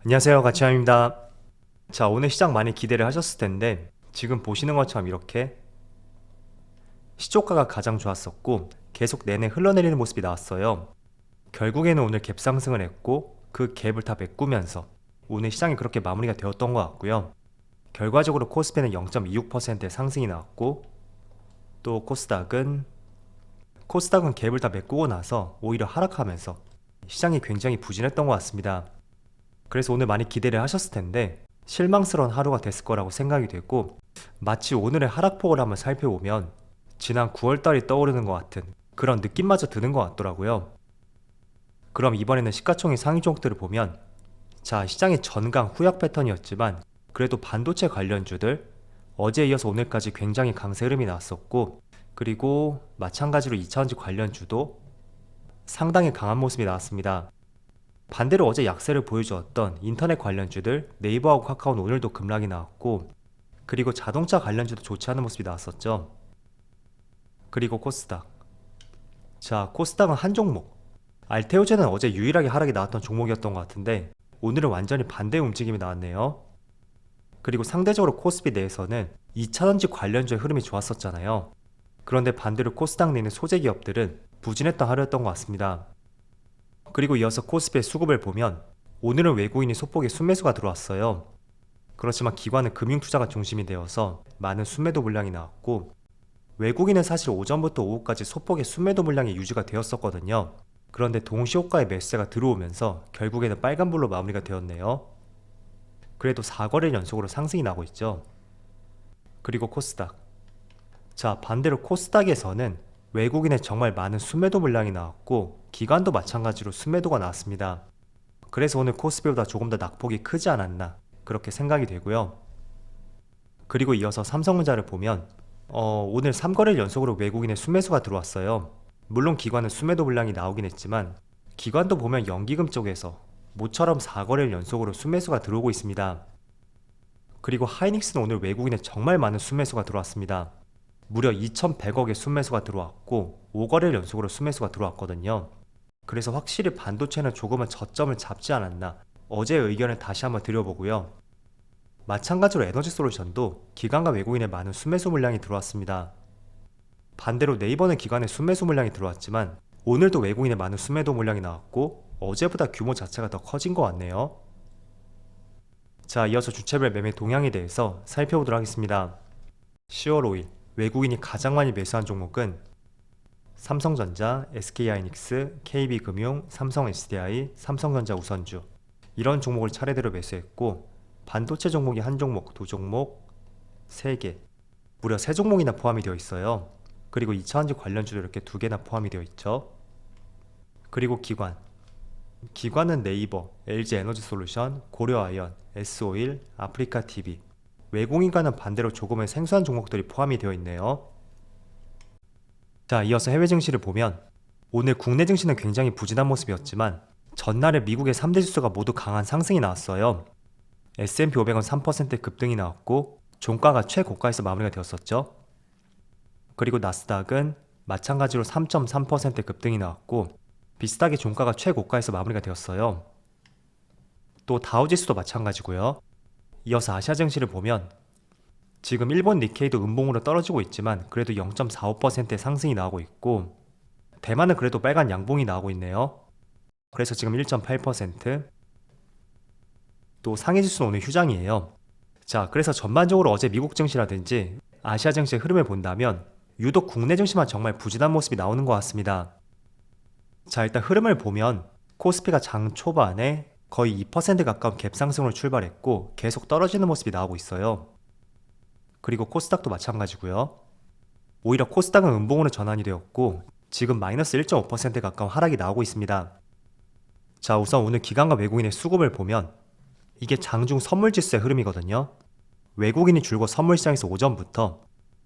안녕하세요, 가치함입니다. 자, 오늘 시장 많이 기대를 하셨을 텐데 지금 보시는 것처럼 이렇게 시초가가 가장 좋았었고 계속 내내 흘러내리는 모습이 나왔어요. 결국에는 오늘 갭 상승을 했고 그 갭을 다 메꾸면서 오늘 시장이 그렇게 마무리가 되었던 것 같고요. 결과적으로 코스피는 0.26%의 상승이 나왔고 또 코스닥은 갭을 다 메꾸고 나서 오히려 하락하면서 시장이 굉장히 부진했던 것 같습니다. 그래서 오늘 많이 기대를 하셨을 텐데 실망스러운 하루가 됐을 거라고 생각이 되고, 마치 오늘의 하락폭을 한번 살펴보면 지난 9월달이 떠오르는 것 같은 그런 느낌마저 드는 것 같더라고요. 그럼 이번에는 시가총액 상위 종목들을 보면, 자, 시장이 전강 후약 패턴이었지만 그래도 반도체 관련주들 어제에 이어서 오늘까지 굉장히 강세 흐름이 나왔었고, 그리고 마찬가지로 2차전지 관련주도 상당히 강한 모습이 나왔습니다. 반대로 어제 약세를 보여주었던 인터넷 관련주들 네이버하고 카카오는 오늘도 급락이 나왔고, 그리고 자동차 관련주도 좋지 않은 모습이 나왔었죠. 그리고 코스닥, 자, 코스닥은 한 종목, 알테오제는 어제 유일하게 하락이 나왔던 종목이었던 것 같은데 오늘은 완전히 반대의 움직임이 나왔네요. 그리고 상대적으로 코스피 내에서는 2차전지 관련주의 흐름이 좋았었잖아요. 그런데 반대로 코스닥 내는 소재 기업들은 부진했던 하루였던 것 같습니다. 그리고 이어서 코스피의 수급을 보면 오늘은 외국인이 소폭의 순매수가 들어왔어요. 그렇지만 기관은 금융투자가 중심이 되어서 많은 순매도 물량이 나왔고, 외국인은 사실 오전부터 오후까지 소폭의 순매도 물량이 유지가 되었었거든요. 그런데 동시호가의 매수세가 들어오면서 결국에는 빨간불로 마무리가 되었네요. 그래도 4거래일 연속으로 상승이 나고 있죠. 그리고 코스닥, 자, 반대로 코스닥에서는 외국인의 정말 많은 순매도 물량이 나왔고 기관도 마찬가지로 순매도가 나왔습니다. 그래서 오늘 코스피보다 조금 더 낙폭이 크지 않았나 그렇게 생각이 되고요. 그리고 이어서 삼성전자를 보면 오늘 3거래일 연속으로 외국인의 순매수가 들어왔어요. 물론 기관은 순매도 물량이 나오긴 했지만 기관도 보면 연기금 쪽에서 모처럼 4거래일 연속으로 순매수가 들어오고 있습니다. 그리고 하이닉스는 오늘 외국인의 정말 많은 순매수가 들어왔습니다. 무려 2100억의 순매수가 들어왔고 5거래일 연속으로 순매수가 들어왔거든요. 그래서 확실히 반도체는 조금은 저점을 잡지 않았나 어제의 의견을 다시 한번 드려보고요. 마찬가지로 에너지솔루션도 기관과 외국인의 많은 순매수 물량이 들어왔습니다. 반대로 네이버는 기관의 순매수 물량이 들어왔지만 오늘도 외국인의 많은 순매도 물량이 나왔고 어제보다 규모 자체가 더 커진 것 같네요. 자, 이어서 주체별 매매 동향에 대해서 살펴보도록 하겠습니다. 10월 5일 외국인이 가장 많이 매수한 종목은 삼성전자, SK하이닉스, KB금융, 삼성SDI, 삼성전자 우선주, 이런 종목을 차례대로 매수했고, 반도체 종목이 한 종목, 두 종목, 3개, 무려 3종목이나 포함이 되어 있어요. 그리고 2차전지 관련주도 이렇게 2개나 포함이 되어 있죠. 그리고 기관은 네이버, LG에너지솔루션, 고려아연, S-오일, 아프리카TV, 외국인과는 반대로 조금은 생소한 종목들이 포함이 되어 있네요. 자, 이어서 해외 증시를 보면 오늘 국내 증시는 굉장히 부진한 모습이었지만 전날에 미국의 3대 지수가 모두 강한 상승이 나왔어요. S&P 500은 3% 급등이 나왔고 종가가 최고가에서 마무리가 되었었죠. 그리고 나스닥은 마찬가지로 3.3% 급등이 나왔고 비슷하게 종가가 최고가에서 마무리가 되었어요. 또 다우지수도 마찬가지고요. 이어서 아시아 증시를 보면 지금 일본 니케이도 음봉으로 떨어지고 있지만 그래도 0.45%의 상승이 나오고 있고, 대만은 그래도 빨간 양봉이 나오고 있네요. 그래서 지금 1.8%, 또 상해지수는 오늘 휴장이에요. 자, 그래서 전반적으로 어제 미국 증시라든지 아시아 증시의 흐름을 본다면 유독 국내 증시만 정말 부진한 모습이 나오는 것 같습니다. 자, 일단 흐름을 보면 코스피가 장 초반에 거의 2% 가까운 갭 상승으로 출발했고 계속 떨어지는 모습이 나오고 있어요. 그리고 코스닥도 마찬가지고요. 오히려 코스닥은 음봉으로 전환이 되었고 지금 마이너스 1.5% 가까운 하락이 나오고 있습니다. 자, 우선 오늘 기관과 외국인의 수급을 보면 이게 장중 선물지수의 흐름이거든요. 외국인이 줄곧 선물시장에서 오전부터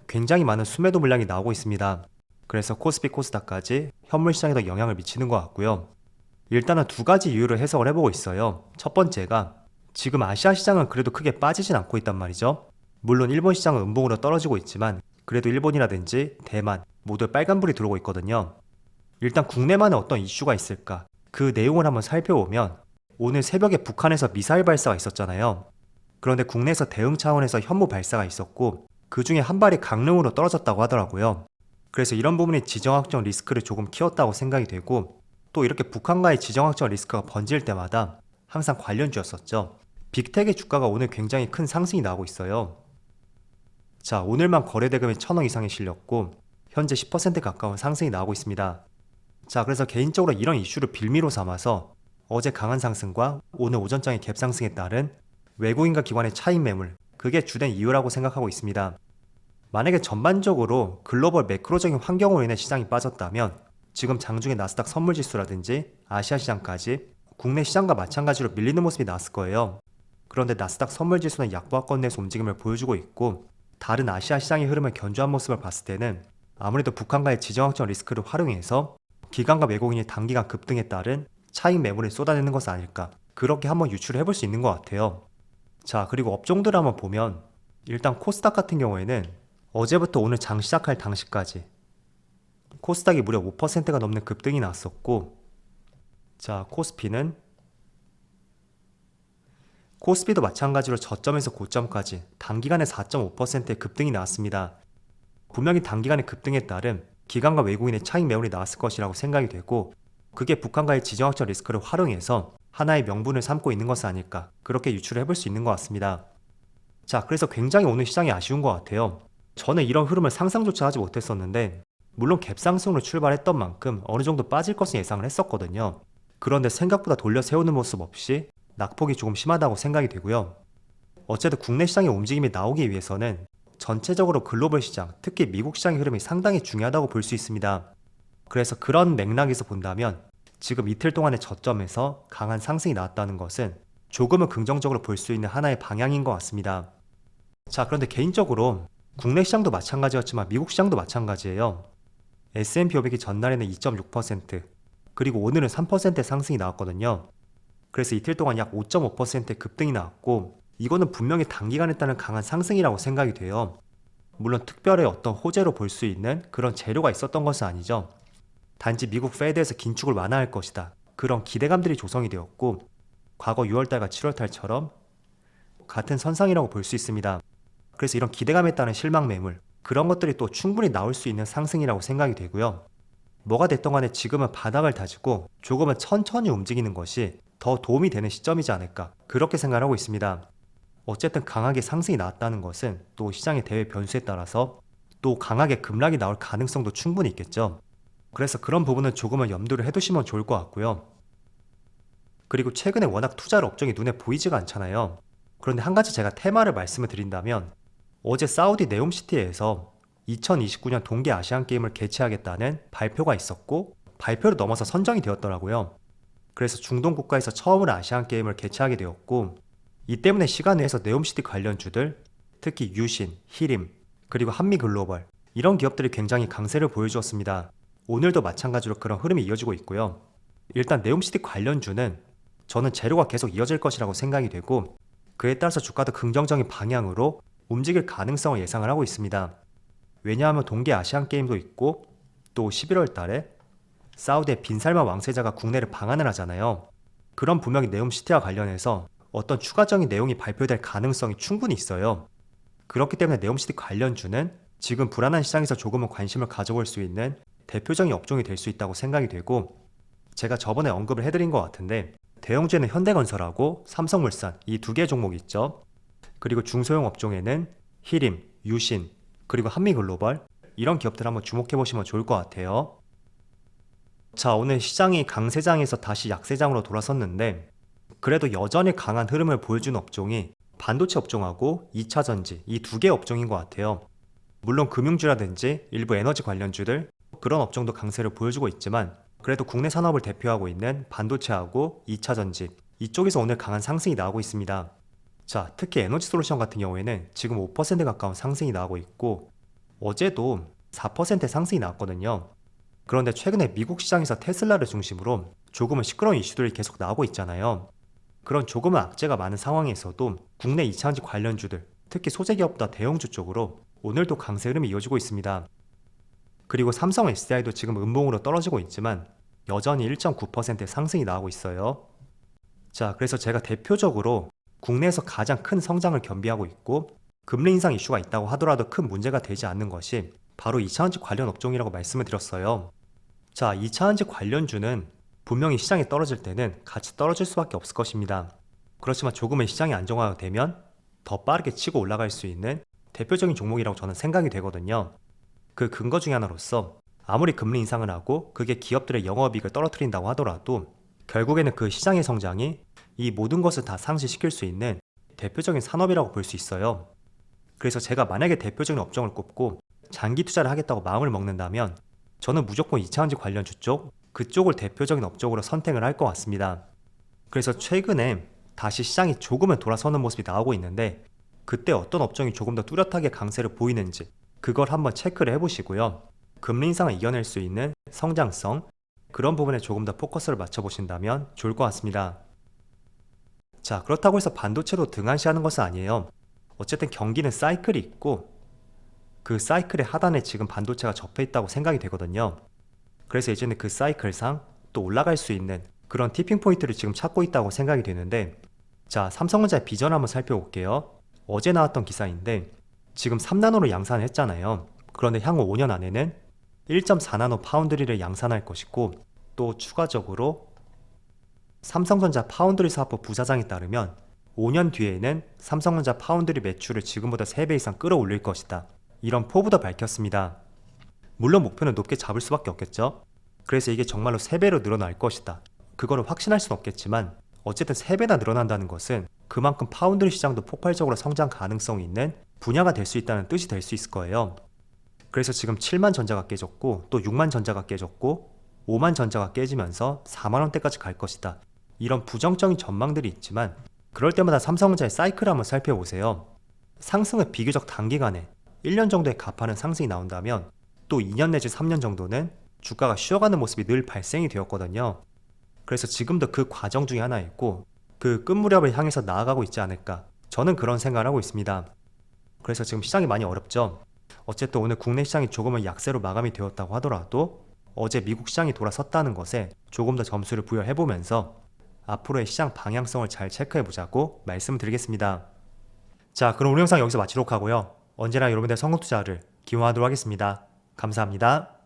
굉장히 많은 순매도 물량이 나오고 있습니다. 그래서 코스피 코스닥까지 현물시장에 더 영향을 미치는 것 같고요. 일단은 두 가지 이유를 해석을 해보고 있어요. 첫 번째가 지금 아시아 시장은 그래도 크게 빠지진 않고 있단 말이죠. 물론 일본 시장은 음봉으로 떨어지고 있지만 그래도 일본이라든지 대만 모두 빨간불이 들어오고 있거든요. 일단 국내만의 어떤 이슈가 있을까? 그 내용을 한번 살펴보면 오늘 새벽에 북한에서 미사일 발사가 있었잖아요. 그런데 국내에서 대응 차원에서 현무 발사가 있었고 그 중에 한 발이 강릉으로 떨어졌다고 하더라고요. 그래서 이런 부분이 지정학적 리스크를 조금 키웠다고 생각이 되고 또 이렇게 북한과의 지정학적 리스크가 번질 때마다 항상 관련주였었죠. 빅텍의 주가가 오늘 굉장히 큰 상승이 나오고 있어요. 자, 오늘만 거래대금이 1,000억 이상이 실렸고 현재 10% 가까운 상승이 나오고 있습니다. 자, 그래서 개인적으로 이런 이슈를 빌미로 삼아서 어제 강한 상승과 오늘 오전장의 갭상승에 따른 외국인과 기관의 차익 매물, 그게 주된 이유라고 생각하고 있습니다. 만약에 전반적으로 글로벌 매크로적인 환경으로 인해 시장이 빠졌다면 지금 장중에 나스닥 선물지수라든지 아시아 시장까지 국내 시장과 마찬가지로 밀리는 모습이 나왔을 거예요. 그런데 나스닥 선물지수는 약보합권 내에서 움직임을 보여주고 있고 다른 아시아 시장의 흐름을 견조한 모습을 봤을 때는 아무래도 북한과의 지정학적 리스크를 활용해서 기관과 외국인이 단기간 급등에 따른 차익 매물을 쏟아내는 것은 아닐까, 그렇게 한번 유추를 해볼 수 있는 것 같아요. 자, 그리고 업종들을 한번 보면 일단 코스닥 같은 경우에는 어제부터 오늘 장 시작할 당시까지 코스닥이 무려 5%가 넘는 급등이 나왔었고, 자, 코스피도 마찬가지로 저점에서 고점까지 단기간에 4.5%의 급등이 나왔습니다. 분명히 단기간의 급등에 따른 기관과 외국인의 차익 매물이 나왔을 것이라고 생각이 되고 그게 북한과의 지정학적 리스크를 활용해서 하나의 명분을 삼고 있는 것은 아닐까, 그렇게 유추를 해볼 수 있는 것 같습니다. 자, 그래서 굉장히 오늘 시장이 아쉬운 것 같아요. 저는 이런 흐름을 상상조차 하지 못했었는데 물론 갭상승으로 출발했던 만큼 어느 정도 빠질 것을 예상을 했었거든요. 그런데 생각보다 돌려 세우는 모습 없이 낙폭이 조금 심하다고 생각이 되고요. 어쨌든 국내 시장의 움직임이 나오기 위해서는 전체적으로 글로벌 시장, 특히 미국 시장의 흐름이 상당히 중요하다고 볼 수 있습니다. 그래서 그런 맥락에서 본다면 지금 이틀 동안의 저점에서 강한 상승이 나왔다는 것은 조금은 긍정적으로 볼 수 있는 하나의 방향인 것 같습니다. 자, 그런데 개인적으로 국내 시장도 마찬가지였지만 미국 시장도 마찬가지예요. S&P 500이 전날에는 2.6%, 그리고 오늘은 3%의 상승이 나왔거든요. 그래서 이틀 동안 약 5.5%의 급등이 나왔고 이거는 분명히 단기간에 따른 강한 상승이라고 생각이 돼요. 물론 특별히 어떤 호재로 볼 수 있는 그런 재료가 있었던 것은 아니죠. 단지 미국 페드에서 긴축을 완화할 것이다, 그런 기대감들이 조성이 되었고 과거 6월달과 7월달처럼 같은 선상이라고 볼 수 있습니다. 그래서 이런 기대감에 따른 실망 매물, 그런 것들이 또 충분히 나올 수 있는 상승이라고 생각이 되고요. 뭐가 됐던 간에 지금은 바닥을 다지고 조금은 천천히 움직이는 것이 더 도움이 되는 시점이지 않을까, 그렇게 생각하고 있습니다. 어쨌든 강하게 상승이 나왔다는 것은 또 시장의 대외 변수에 따라서 또 강하게 급락이 나올 가능성도 충분히 있겠죠. 그래서 그런 부분은 조금은 염두를 해두시면 좋을 것 같고요. 그리고 최근에 워낙 투자할 업종이 눈에 보이지가 않잖아요. 그런데 한 가지 제가 테마를 말씀을 드린다면 어제 사우디 네옴시티에서 2029년 동계 아시안 게임을 개최하겠다는 발표가 있었고 발표를 넘어서 선정이 되었더라고요. 그래서 중동 국가에서 처음으로 아시안 게임을 개최하게 되었고 이 때문에 시간 내에서 네옴시티 관련주들, 특히 유신, 히림, 그리고 한미글로벌, 이런 기업들이 굉장히 강세를 보여주었습니다. 오늘도 마찬가지로 그런 흐름이 이어지고 있고요. 일단 네옴시티 관련주는 저는 재료가 계속 이어질 것이라고 생각이 되고 그에 따라서 주가도 긍정적인 방향으로 움직일 가능성을 예상을 하고 있습니다. 왜냐하면 동계 아시안 게임도 있고 또 11월 달에 사우디의 빈살만 왕세자가 국내를 방한을 하잖아요. 그런 분명히 네옴시티와 관련해서 어떤 추가적인 내용이 발표될 가능성이 충분히 있어요. 그렇기 때문에 네옴시티 관련주는 지금 불안한 시장에서 조금은 관심을 가져볼 수 있는 대표적인 업종이 될 수 있다고 생각이 되고 제가 저번에 언급을 해드린 것 같은데 대형주에는 현대건설하고 삼성물산, 이 두 개의 종목이 있죠. 그리고 중소형 업종에는 히림, 유신, 그리고 한미글로벌, 이런 기업들 한번 주목해 보시면 좋을 것 같아요. 자, 오늘 시장이 강세장에서 다시 약세장으로 돌아섰는데 그래도 여전히 강한 흐름을 보여주는 업종이 반도체 업종하고 2차전지, 이 두 개의 업종인 것 같아요. 물론 금융주라든지 일부 에너지 관련주들, 그런 업종도 강세를 보여주고 있지만 그래도 국내 산업을 대표하고 있는 반도체하고 2차전지, 이쪽에서 오늘 강한 상승이 나오고 있습니다. 자, 특히 에너지솔루션 같은 경우에는 지금 5% 가까운 상승이 나오고 있고 어제도 4% 상승이 나왔거든요. 그런데 최근에 미국 시장에서 테슬라를 중심으로 조금은 시끄러운 이슈들이 계속 나오고 있잖아요. 그런 조금은 악재가 많은 상황에서도 국내 2차전지 관련주들, 특히 소재기업보다 대형주 쪽으로 오늘도 강세 흐름이 이어지고 있습니다. 그리고 삼성 SDI도 지금 음봉으로 떨어지고 있지만 여전히 1.9% 상승이 나오고 있어요. 자, 그래서 제가 대표적으로 국내에서 가장 큰 성장을 겸비하고 있고 금리 인상 이슈가 있다고 하더라도 큰 문제가 되지 않는 것이 바로 2차전지 관련 업종이라고 말씀을 드렸어요. 자, 2차전지 관련주는 분명히 시장이 떨어질 때는 같이 떨어질 수밖에 없을 것입니다. 그렇지만 조금은 시장이 안정화가 되면 더 빠르게 치고 올라갈 수 있는 대표적인 종목이라고 저는 생각이 되거든요. 그 근거 중에 하나로서 아무리 금리 인상을 하고 그게 기업들의 영업이익을 떨어뜨린다고 하더라도 결국에는 그 시장의 성장이 이 모든 것을 다 상쇄시킬 수 있는 대표적인 산업이라고 볼 수 있어요. 그래서 제가 만약에 대표적인 업종을 꼽고 장기 투자를 하겠다고 마음을 먹는다면 저는 무조건 2차전지 관련주 쪽, 그쪽을 대표적인 업종으로 선택을 할 것 같습니다. 그래서 최근에 다시 시장이 조금은 돌아서는 모습이 나오고 있는데 그때 어떤 업종이 조금 더 뚜렷하게 강세를 보이는지 그걸 한번 체크를 해보시고요. 금리 인상을 이겨낼 수 있는 성장성, 그런 부분에 조금 더 포커스를 맞춰보신다면 좋을 것 같습니다. 자, 그렇다고 해서 반도체도 등한시하는 것은 아니에요. 어쨌든 경기는 사이클이 있고 그 사이클의 하단에 지금 반도체가 접해 있다고 생각이 되거든요. 그래서 이제는 그 사이클상 또 올라갈 수 있는 그런 티핑 포인트를 지금 찾고 있다고 생각이 되는데, 자, 삼성전자의 비전 한번 살펴볼게요. 어제 나왔던 기사인데 지금 3나노로 양산을 했잖아요. 그런데 향후 5년 안에는 1.4나노 파운드리를 양산할 것이고 또 추가적으로 삼성전자 파운드리 사업부 부사장에 따르면 5년 뒤에는 삼성전자 파운드리 매출을 지금보다 3배 이상 끌어올릴 것이다. 이런 포부도 밝혔습니다. 물론 목표는 높게 잡을 수밖에 없겠죠. 그래서 이게 정말로 3배로 늘어날 것이다. 그거를 확신할 수는 없겠지만 어쨌든 3배나 늘어난다는 것은 그만큼 파운드리 시장도 폭발적으로 성장 가능성이 있는 분야가 될 수 있다는 뜻이 될 수 있을 거예요. 그래서 지금 7만 전자가 깨졌고 또 6만 전자가 깨졌고 5만 전자가 깨지면서 4만 원대까지 갈 것이다. 이런 부정적인 전망들이 있지만 그럴 때마다 삼성전자의 사이클을 한번 살펴보세요. 상승은 비교적 단기간에 1년 정도에 값하는 상승이 나온다면 또 2년 내지 3년 정도는 주가가 쉬어가는 모습이 늘 발생이 되었거든요. 그래서 지금도 그 과정 중에 하나였고 그 끝무렵을 향해서 나아가고 있지 않을까, 저는 그런 생각을 하고 있습니다. 그래서 지금 시장이 많이 어렵죠. 어쨌든 오늘 국내 시장이 조금은 약세로 마감이 되었다고 하더라도 어제 미국 시장이 돌아섰다는 것에 조금 더 점수를 부여해보면서 앞으로의 시장 방향성을 잘 체크해보자고 말씀드리겠습니다. 자, 그럼 오늘 영상 여기서 마치도록 하고요. 언제나 여러분들의 성공 투자를 기원하도록 하겠습니다. 감사합니다.